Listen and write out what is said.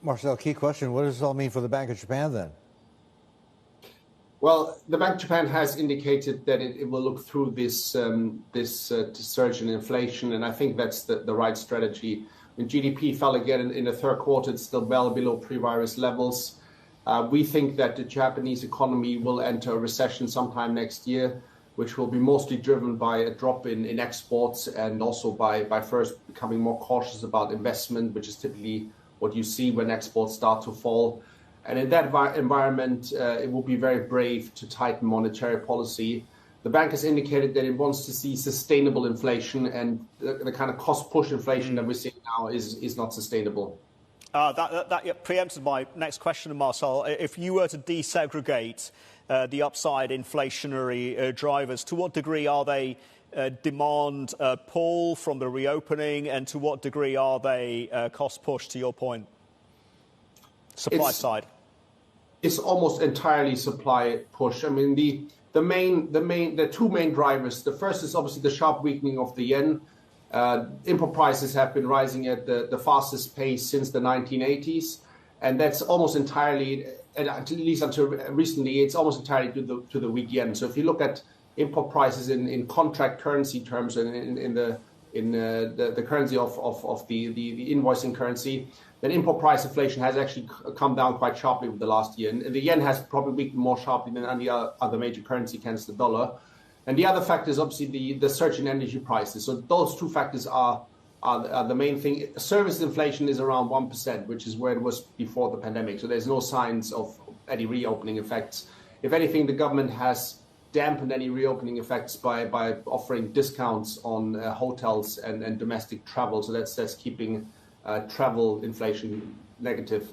Marcel, key question. What does this all mean for the Bank of Japan then? Well, the Bank of Japan has indicated that it will look through this surge in inflation, and I think that's the right strategy. When GDP fell again in the third quarter, it's still well below pre-virus levels. We think that the Japanese economy will enter a recession sometime next year, which will be mostly driven by a drop in exports and also by first becoming more cautious about investment, which is typically what you see when exports start to fall. And in that environment, it will be very brave to tighten monetary policy. The bank has indicated that it wants to see sustainable inflation, and the kind of cost push inflation that we're seeing now is not sustainable. That preempted my next question, Marcel. If you were to desegregate the upside inflationary drivers, to what degree are they demand pull from the reopening, and to what degree are they cost push, to your point? Supply side. It's almost entirely supply push. I mean, the two main drivers. The first is obviously the sharp weakening of the yen. Import prices have been rising at the fastest pace since the 1980s, and that's almost entirely, at least until recently, it's almost entirely to the weak yen. So if you look at import prices in contract currency terms and in the currency of the invoicing currency, then import price inflation has actually come down quite sharply over the last year. And the yen has probably weakened more sharply than any other major currency against the dollar. And the other factor is obviously the surge in energy prices. So those two factors are the main thing. Service inflation is around 1%, which is where it was before the pandemic. So there's no signs of any reopening effects. If anything, the government has dampened any reopening effects by offering discounts on hotels and domestic travel. So that's keeping travel inflation negative.